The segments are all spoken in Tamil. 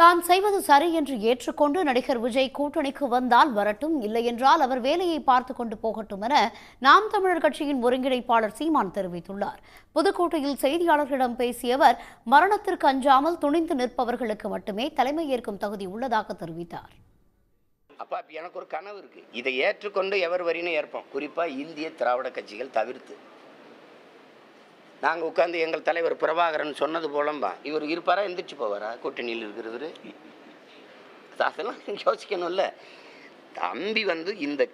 தான் செய்வது சரி என்று ஏற்றுக்கொண்டு நடிகர் விஜய் கூட்டணிக்கு வந்தால் வரட்டும், இல்லை என்றால் அவர் வேலையை பார்த்துக் கொண்டு போகட்டும் என நாம் தமிழர் கட்சியின் ஒருங்கிணைப்பாளர் சீமான் தெரிவித்துள்ளார். புதுக்கோட்டையில் செய்தியாளர்களிடம் பேசிய அவர், மரணத்திற்கு அஞ்சாமல் துணிந்து நிற்பவர்களுக்கு மட்டுமே தலைமை ஏற்கும் தகுதி உள்ளதாக தெரிவித்தார். அப்பா, எனக்கு ஒரு கனவு இருக்கு. இதை ஏற்றுக்கொண்டு எவர் வரின்னு ஏற்போம். குறிப்பா இந்திய திராவிட கட்சிகள் தவிர்த்து நாங்கள் உட்காந்து எங்கள் தலைவர் பிரபாகரன் சொன்னது போலம்பா இவர் இருப்பாரா, எந்திரிச்சு போவாரா? கூட்டணியில் இருக்கிறவர் அதெல்லாம் யோசிக்கணும்ல. தம்பி இந்த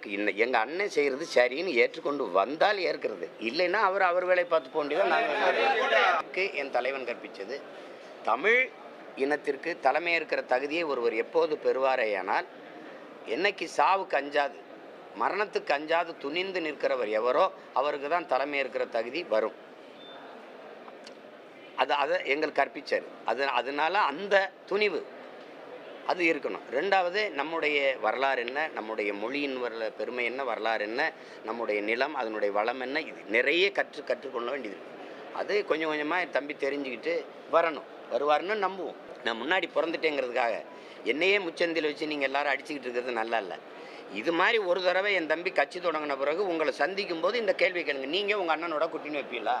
எங்கள் அண்ணன் செய்கிறது சரின்னு ஏற்றுக்கொண்டு வந்தால் ஏற்கிறது, இல்லைன்னா அவர் வேலை பார்த்து போண்டிதான். நாங்கள் என் தலைவன் கற்பித்தது, தமிழ் இனத்திற்கு தலைமை இருக்கிற தகுதியை ஒருவர் எப்போது பெறுவாரேயானால், என்னைக்கு சாவுக்கு அஞ்சாது மரணத்துக்கு அஞ்சாது துணிந்து நிற்கிறவர் எவரோ அவருக்கு தான் தலைமை இருக்கிற தகுதி வரும். அதை எங்கள் கற்பிச்சார். அதனால அந்த துணிவு அது இருக்கணும். ரெண்டாவது, நம்முடைய வரலாறு என்ன, நம்முடைய மொழியின் பெருமை என்ன, வரலாறு என்ன, நம்முடைய நிலம் அதனுடைய வளம் என்ன, இது நிறைய கற்றுக்கொள்ள வேண்டியது இருக்குது. அது கொஞ்சம் கொஞ்சமாக என் தம்பி தெரிஞ்சுக்கிட்டு வரணும், வருவாருன்னு நம்புவோம். நான் முன்னாடி பிறந்துட்டேங்கிறதுக்காக என்னையே முச்சந்தில் வச்சு நீங்கள் எல்லாரும் அடிச்சுக்கிட்டு இருக்கிறது நல்லா இல்லை. இது மாதிரி ஒரு தடவை என் தம்பி கட்சி தொடங்கின பிறகு உங்களை சந்திக்கும் போது இந்த கேள்வி கேளுங்க, நீங்கள் உங்கள் அண்ணனோட கூட்டின்னு வைப்பீங்களா?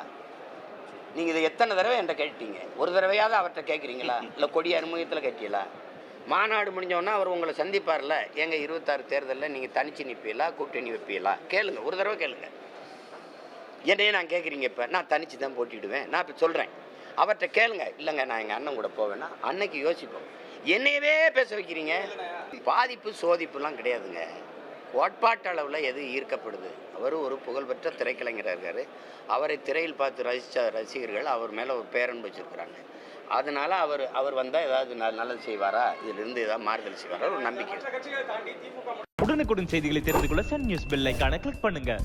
நீங்கள் இதை எத்தனை தடவை என்கிட்ட கேட்டீங்க? ஒரு தடவையாவது அவர்கிட்ட கேட்குறீங்களா? இல்லை கொடி அறிமுகத்தில் கேட்டீங்களா? மாநாடு முடிஞ்சோன்னா அவர் உங்களை சந்திப்பார்ல, எங்க 26 தேர்தலில் நீங்கள் தனிச்சு நிற்பீங்களா, கூட்டணி வைப்பீங்களா? கேளுங்க, ஒரு தடவை கேளுங்க. என்னையே நான் கேட்குறீங்க, இப்போ நான் தனிச்சு தான் போட்டிடுவேன், நான் இப்போ சொல்கிறேன். அவர்கிட்ட கேளுங்க, இல்லைங்க நான் எங்கள் அண்ணன் கூட போவேன்னா அன்னைக்கு யோசிப்போம். என்னையவே பேச வைக்கிறீங்க. பாதிப்பு சோதிப்புலாம் கிடையாதுங்க. கோட்பாட்டு அளவில் எது ஈர்க்கப்படுது? அவர் ஒரு புகழ்பெற்ற திரைக்கலைஞராக இருக்கார். அவரை திரையில் பார்த்து ரசித்த ரசிகர்கள் அவர் மேலே ஒரு பேரன்பு வச்சுருக்குறாங்க. அதனால அவர் வந்தால் ஏதாவது நல்லது செய்வாரா, இதிலிருந்து ஏதாவது மாறுதல் செய்வாரா ஒரு நம்பிக்கை. உடனுக்குடன் செய்திகளை தெரிந்து கொள்ள சன் நியூஸ் பெல் ஐகானை கிளிக் பண்ணுங்க.